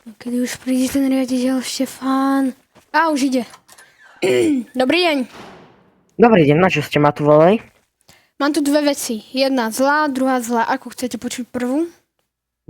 Kedy už príde ten riaditeľ Štefán? A už ide. Dobrý deň. Dobrý deň, na čo ste ma tu volali? Mám tu dve veci. Jedna zlá, druhá zlá. Ako chcete počuť prvú?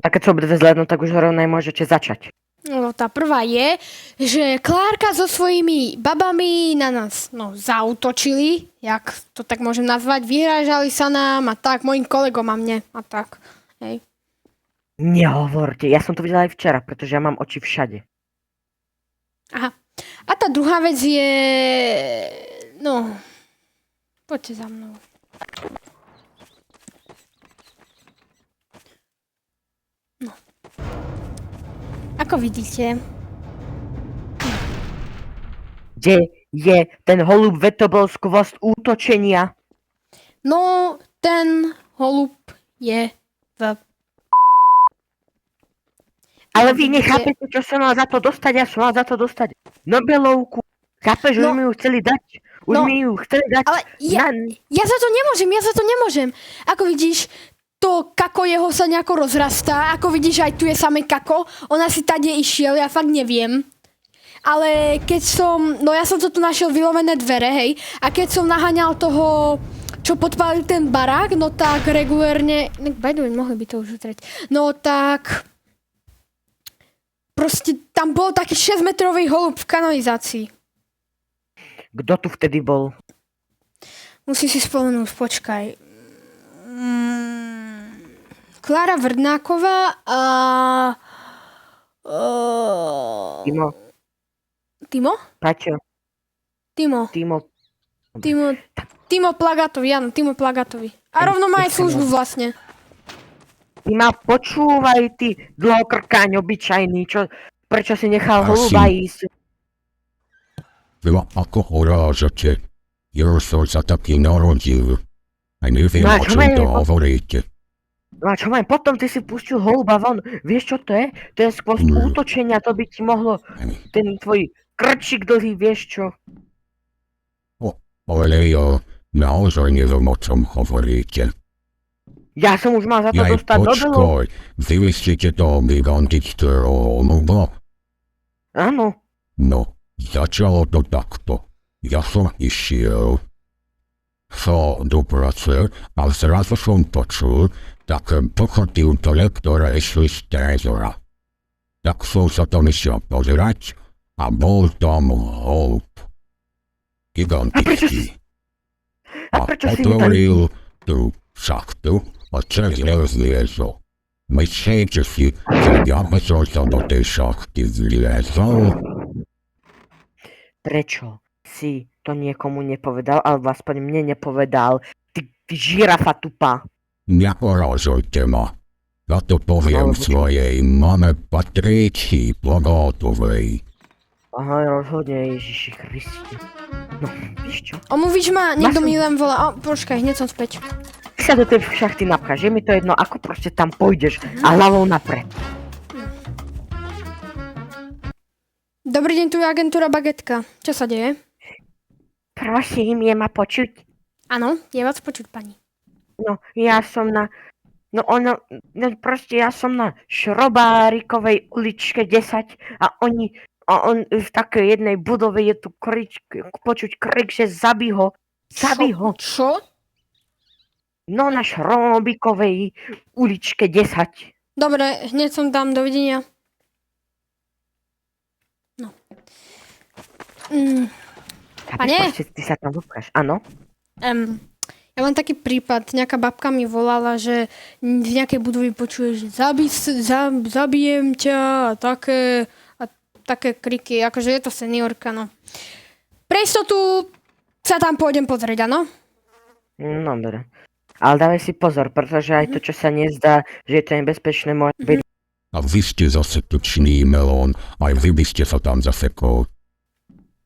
Tak keď sú obidve zlé, no tak už rovnaj môžete začať. No, tá prvá je, že Klárka so svojimi babami na nás zaútočili, jak to tak môžem nazvať, vyhrážali sa nám a tak, mojim kolegom a mne a tak. Hej. Nehovorte, ja som to videla aj včera, pretože ja mám oči všade. Aha. A tá druhá vec je... No, poďte za mnou. No. Ako vidíte... Kde je ten holub vetobol skvost útočenia? No, ten holub je v... Ale vy nechápete, čo som mal za to dostať, ja som mal za to dostať Nobelovku. Chápeš, už mi ju chceli dať. Už mi ju chceli dať. Ale ja za to nemôžem. Ako vidíš, to kako jeho sa nejako rozrastá. Ako vidíš, aj tu je samé kako. Ona si tade išiel, ja fakt neviem. Ale keď som, ja som to tu našiel vylomené dvere, hej. A keď som naháňal toho, čo podpálil ten barák, no tak regulérne, by the way, mohli by to už utrieť. No tak, proste tam bol taký 6-metrový holub v kanalizácii. Kto tu vtedy bol? Musím si spomenúť, počkaj. Klára Vrdnáková a... Timo? Paťo. Timo Plagatovi, áno, Timo Plagatovi. A rovno má aj službu vlastne. Ty ma počúvaj, ty dlhokrkáň obyčajný, prečo si nechal holuba ísť? Vy ako urážate. Jurso sa taký narodil. Aj neviem, o čom to hovoríte. No a čo mám? Potom ty si pustil holuba von. Vieš, čo to je? To je skôr útočenia, to by ti mohlo... Ten tvoj krčík dlhý, vieš čo? Ale ja naozaj neviem, o čom hovoríte. Ja som už mal za to dostať Nobelovku. Počkaj, vy myslíte to gigantického holuba? Áno. No, začalo to takto. Ja som išiel do práce a zrazu som počul také pochotívtole, ktoré išli z trezora. Tak som sa tam išiel pozerať a bol tam holub. Gigantický. A otvoril tú šachtu a cez zliezol. Myslíte si, že ja by som sa do tej šachty zliezol? Prečo si to niekomu nepovedal, alebo aspoň mne nepovedal? Ty žirafa tupá. Neporazujte ma. Ja to poviem svojej mame Patrícii Plagátovej. Aha, rozhodne, Ježiši Kriste. No, víš čo? Omluvíš ma, niekto mi len volá. Počkaj, hneď som späť. Ty sa do tej šachty napcháš, je mi to jedno, ako proste tam pôjdeš a hlavou napred. Dobrý deň, tu je agentúra Bagetka. Čo sa deje? Prosím, je ma počuť? Áno, je vás počuť, pani. No, ja som na... ja som na Šrobárikovej uličke 10 a on v takej jednej budove je tu počuť krik, že zabij ho. Zabij ho. Čo? No, na Šrobíkovej uličke 10. Dobre, hneď som tam, dovidenia. No. Pane? Ty sa tam dopkáš, áno? Ja mám taký prípad, nejaká babka mi volala, že v nejakej budove počuje, že zabijem ťa a také kriky, akože je to seniorka, no. Pre istotu sa tam pôjdem pozrieť, áno? No, dobre. Ale dávaj si pozor, pretože aj to, čo sa nezdá, že je to nebezpečné, môže byť... A vy ste zase tučný melón, aj vy by ste sa tam zasekol.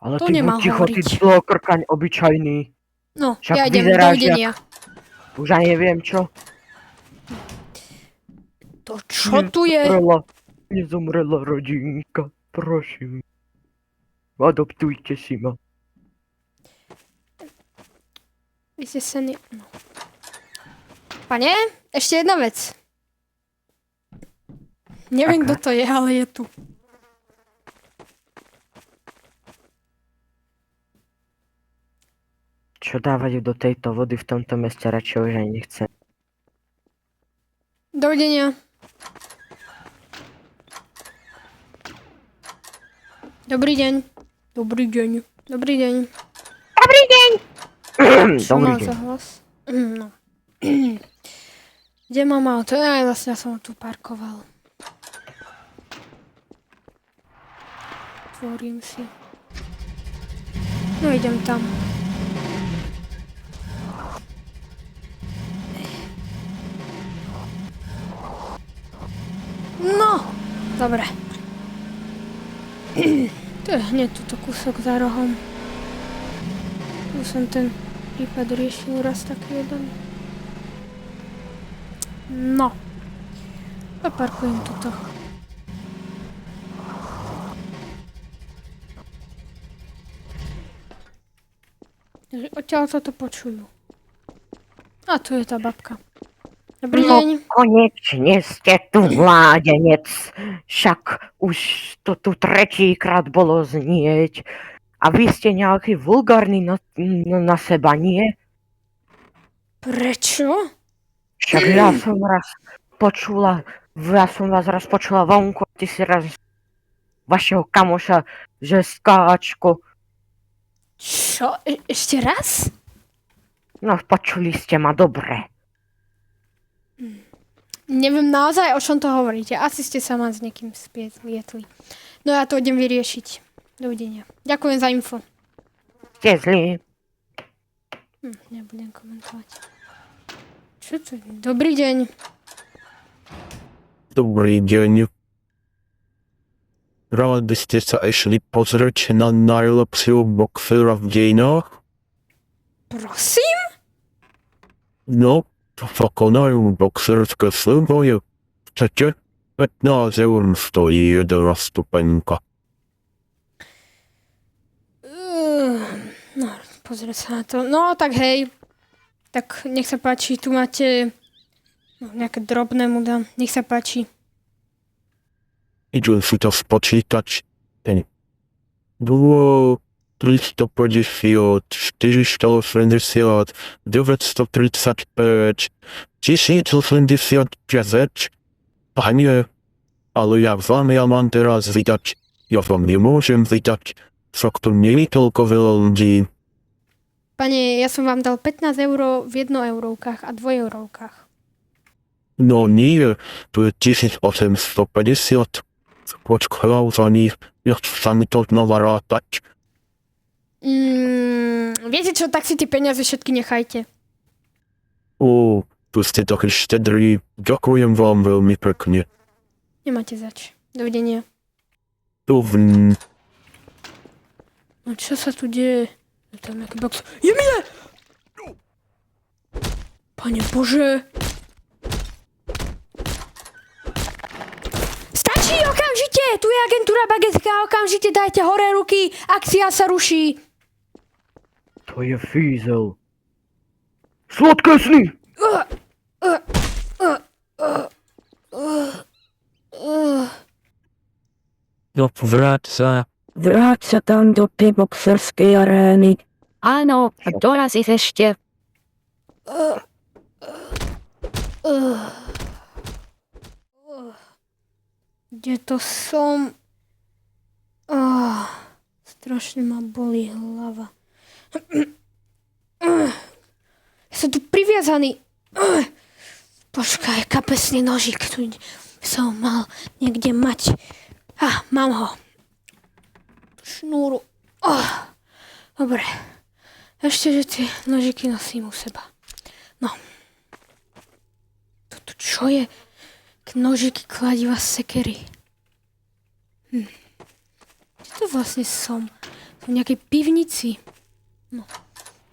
Ale to ty buď ticho, ty dlhokrkaň obyčajný. No, však ja idem, dovidenia. Už aj neviem čo. To čo tu je? Nezomrela rodinka, prosím. Adoptujte si ma. Vy ste senior... No. Pane, ešte jedna vec. Neviem, kto to je, ale je tu. čo dávať do tejto vody v tomto meste, radšej už aj nechcem. Dovidenia. Dobrý deň. Dobrý deň. Dobrý deň. Dobrý deň! Čo Dobrý mám deň. za hlas? No. Kde mám auto? Aj vlastne ja som ho tu parkoval. Tvorím si. No idem tam. No, dobre. To je hneď túto kúsok za rohom. Už som ten prípad riešil raz taký jeden. No. Zaparkujem tuto. Takže odtiaľ sa to počujú. A tu je tá babka. Dobrý No, deň. konečne ste tu, mládenec. Však už to tu tretíkrát bolo znieť. A vy ste nejaký vulgárny na seba, nie? Prečo? Však ja som vás raz počula vonku, ty si raz vašeho kamoša, že skáčko. Čo? Ešte raz? No, počuli ste ma dobre. Neviem naozaj, o čom to hovoríte. Asi ste sa ma s niekým splietli. No ja to idem vyriešiť. Dovidenia. Ďakujem za info. Ste zlí. Nebudem komentovať. Čo to je? Dobrý deň. Dobrý deň. Rádi ste sa išli pozrieť na najlepšieho boxera v dejinách? Prosím? No, pokonajú boxerské súboje. Chcete? 15 eur stojí jedna stupenka. No, pozrieť sa na to. No, tak hej. Tak nech sa páči, tu máte nejaké drobné mu dám. Nech sa páči. Idú si to spočítať. 2, 350, 480, 935, 1085. Panie, ale ja vám mám teraz vydať. Ja vám nemôžem vydať. Však to nie je toľko veľa ľudí. Pane, ja som vám dal 15 eur v 1 eurovkách a 2 eurovkách. No nie, to je 1850. Počkaj za nich, ja sa mi to znova rátať. Viete čo, tak si tie peniaze všetky nechajte. Tu ste taký štedrý. Ďakujem vám veľmi pekne. Nemáte zač. Dovidenia. No čo sa tu deje? Je tam nejaký box. Jemine! Pane Bože. Stačí okamžite! Tu je agentúra Bagetka. Okamžite dajte hore ruky. Akcia sa ruší. To je fízel. Sladké sny! Vráť sa tam do tej boxerskej arény. Áno, dorazíš ešte. Kde to som? Strašne ma bolí hlava. Ja som tu priviazaný. Počkaj, kapesný nožík tu som mal niekde mať. Mám ho. Šnúru. Dobre. Ešte, že tie nožiky nosím u seba. No. Toto čo je? Nožiky, kladiva, sekery. Kde to vlastne som? Som v nejakej pivnici. No.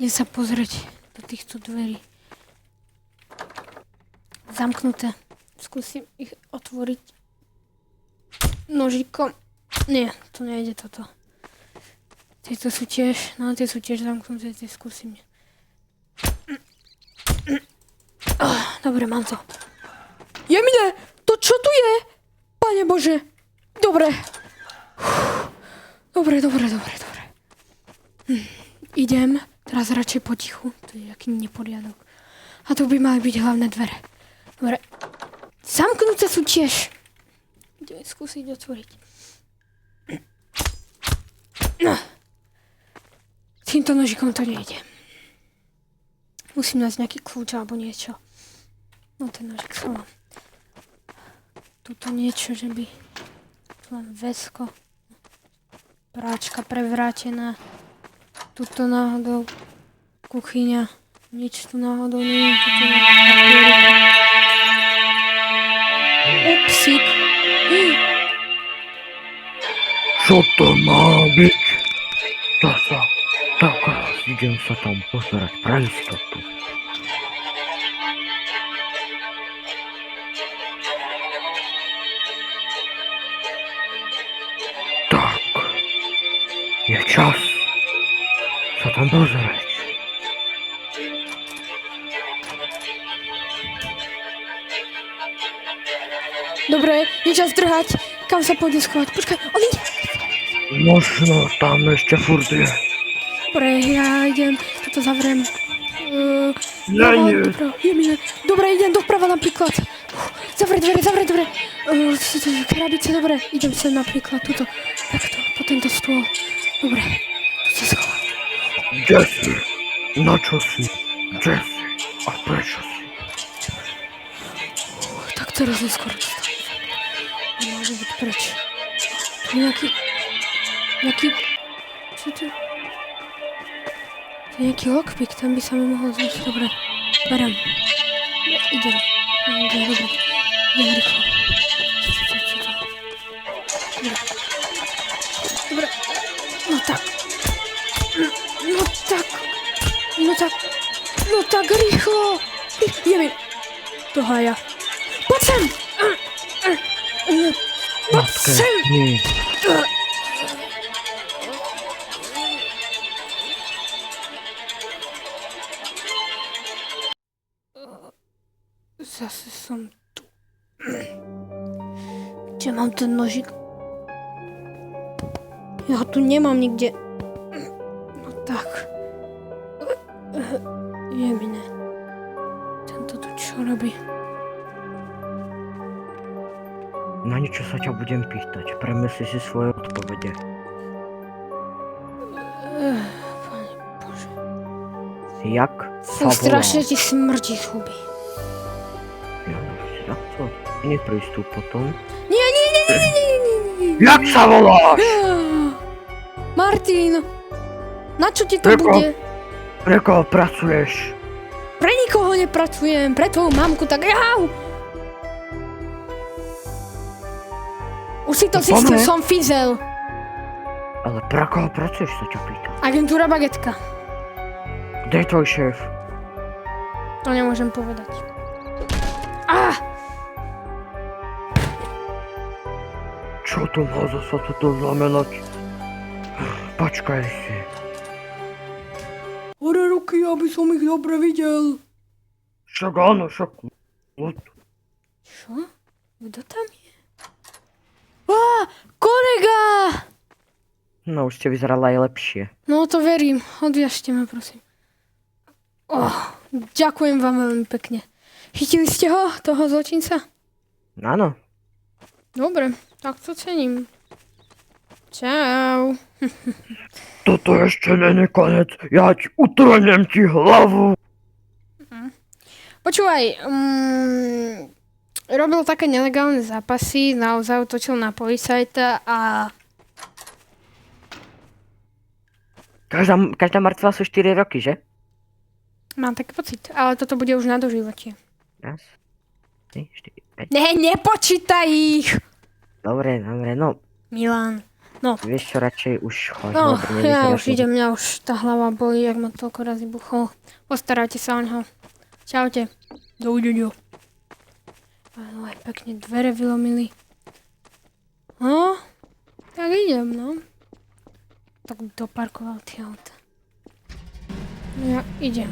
Idem sa pozrieť do týchto dverí. Zamknuté. Skúsim ich otvoriť nožikom. Nie, to nejde toto. Tieto sú tiež, no tie sú tiež zamknuté, tie skúsim. Dobre, mám to. Jemine, to čo tu je? Pane Bože. Dobre. Dobre. Idem Teraz radšej potichu, to je jaký neporiadok. A tu by mali byť hlavné dvere. Dobre. Zamknuté sú tiež. Ideme skúsiť otvoriť. No. Týmto nožikom to nejde. Musím nájsť nejaký kľúč alebo niečo. No ten nožik som mám. Tuto niečo, že by... Tu len vesko. Práčka prevrátená. Tuto náhodou. Kuchyňa. Nič tu náhodou nie je. Tuto je papierika. Upsík. Čo to má byť? Tak idem sa tam pozerať pre istotu. Tak, je čas sa tam pozerať. Dobre, je čas drhať. Kam sa pôjde schovať? Počkaj, on ide. Možno tam ešte furt je. Dobre, ja idem. Toto zavriem. Nie. Dobre, idem doprava napríklad. Zavre dvere. Krabice, dobre. Idem sem napríklad tuto. Takto, po tento stôl. Dobre, tu sa schovám. Kde si? Na čo si? Kde si? A prečo si? Tak teraz neskôr dostane. Nemôže byť preč. Tu je nejaký... Čo to je? To je nejaký lockpick, tam by sa mi mohol zničiť. Dobre, berem. Idem, dobre. Idem rýchlo. Dobre. No tak rýchlo. Ideme. Do hája. Poď sem! Poď sem! Nie. Zase som tu. Kde mám ten nožik? Ja ho tu nemám nikde. No tak. Jemine. Tento tu čo robí? Na niečo sa ťa budem pýtať. Premysli si svoje odpovede. Pane Bože. Jak Fú, sa strašne volá? ti smrdí z huby. Jak to? Neprístup potom. Nie. Jak sa voláš? Martin, na čo ti to Preko? bude? Pre koho pracuješ? Pre nikoho nepracujem, pre tvoju mamku, tak jau! Už si to No zistil, poďme. som fizel. Ale pre koho pracuješ, sa ťa pýtam. Agentúra Bagetka. Kde je tvoj šéf? To nemôžem povedať. Čo to má zasa toto znamenať? Počkaj si. Hore ruky, aby som ich dobre videl. Však áno, však... Čo? Kto tam je? Kolega! No už ste vyzerala aj lepšie. No to verím, odviažte ma prosím. Ďakujem vám veľmi pekne. Chytili ste ho, toho zločinca? Áno. Dobre, tak to cením. Čau. Toto ešte není konec. Ja utrhnem ti hlavu. Počúvaj, robil také nelegálne zápasy, naozaj útočil na policajta a... Každá mŕtva sú 4 roky, že? Mám taký pocit, ale toto bude už na doživotie. Raz, 3, 4, 5. Nepočítaj ich! Dobre, no. Milan, no. Vieš čo, radšej už choď. No, lebo ja nevyzerá už to- idem, mňa už tá hlava bolí, jak ma toľko razy buchol. Postarajte sa o ňoho. Čaute. Dovidenia. Áno, aj pekne dvere vylomili. No, tak idem, no. Tak doparkoval tie auta. No ja idem.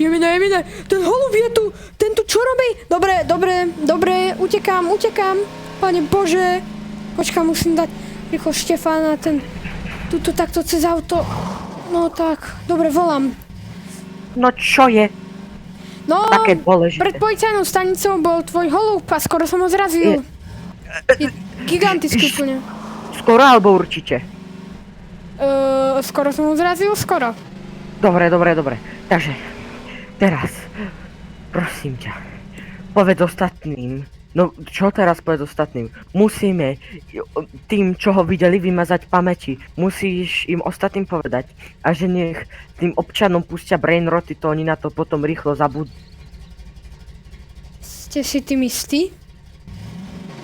Jemine, ten holub je tu, ten tu čo robí? Dobre, utekám, Pane Bože. Počkám, musím dať rýchlo Štefána, ten Tuto takto cez auto. No tak, dobre, volám. No čo je No, také dôležité? pred policajnou stanicou bol tvoj holub a skoro som ho zrazil. Je gigantický úplne. Skoro alebo určite? Skoro som ho zrazil, skoro. Dobre. Takže, teraz, prosím ťa, povedz ostatným. No, čo teraz povedz ostatným? Musíme tým, čo ho videli, vymazať pamäti. Musíš im ostatným povedať. A že nech tým občanom pustia brainroty, to oni na to potom rýchlo zabudnú. Ste si tým istí?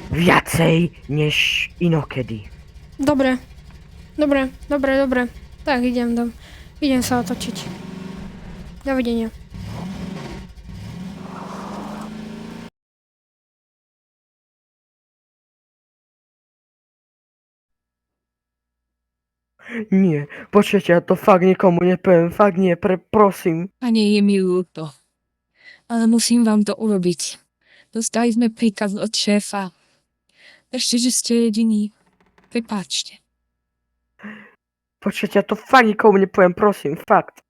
Viacej než inokedy. Dobre. Tak, idem sa otočiť. Dovidenia. Nie, počujete, ja to fakt nikomu nepoviem, fakt nie, prosím. Pane, je mi ľúto. Ale musím vám to urobiť. Dostali sme príkaz od šéfa. Ešte, že ste jediní. Prepáčte. Počujete, ja to fakt nikomu nepoviem, prosím, fakt.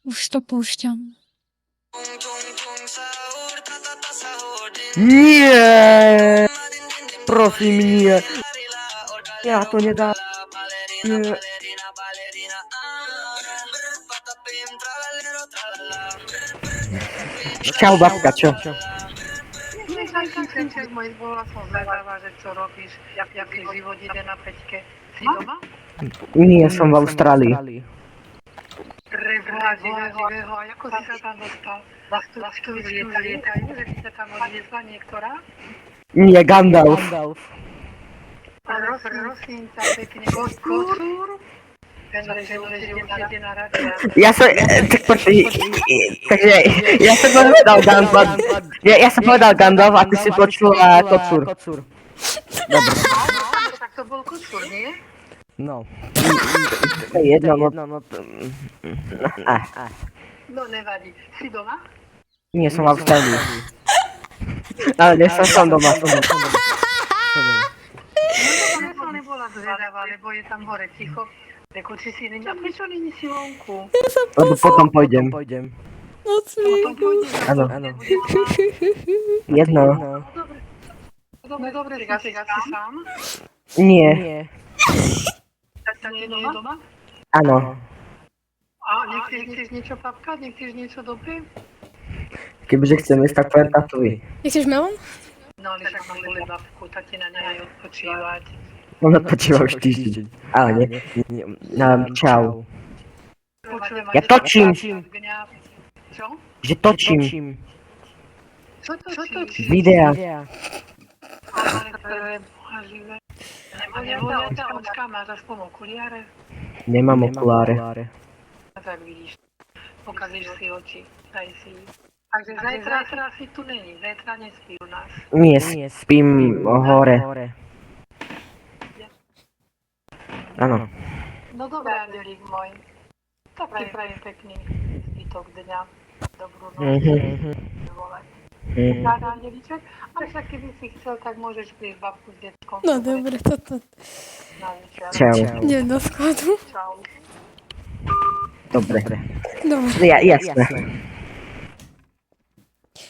Už to púšťam. Nie! Prosím, nie. Ja to nedám. Nie. Čau, babka, čo? Moje bola som zvedavá, že čo robíš, jaký život ide na peťke. Si doma? Nie, som v Austrálii. Preboha živého, a ako si sa tam dostal? Lastovičky lietajú, že si sa tam odviezla niektorá? Nie, Gandalf. Prosím ťa pekne, kocúr? Ten ide na rade. Ja som, tak počkej, takže ja som povedal Gandalf, ja som povedal Gandalf a ty si počula Kocúr. Dobre. Tak to bol kocúr, nie? No. To je jedno, no. No nevadí. Si doma? Nie, som v Austrálii. Ale nie som doma. No to nebola zvedavá, lebo je tam hore ticho. Reku, či si není, a prečo není si vonku? Lebo potom pôjdem. Potom pôjdeš. Áno. Jedno. Dobre, si sám? Nie. Tak nie je doma? Áno. A nechceš niečo papkať? Nechceš niečo dobré? Kebyže chcem ísť, tak poviem tatovi. Nechceš melón? No, ale však mám boli babku, tak ti na nej odpočívať. Ona počíva už týždeň. Ale nie. Čau. Počujem, Ja točím. Čo? Že točím. Čo točíš? Videa. Ale preboha živé. A nevolia ťa očka, máš aspoň okuliare? Nemám okuláre. Tak vidíš, pokazíš si oči, daj si ich. Takže zajtra si tu není, zajtra nespí u nás. Nie, spím hore. Áno. No dobré, Andelík môj. Tak ti prajem pekný zbytok dňa. Dobrú noc. Ráda, Andelíček. Ale však keby si chcel, tak môžeš prísť babku s detkom. No dobre, toto. Na večer. Čau. Idem do skladu. Čau. Dobre. Dobre. Jasné.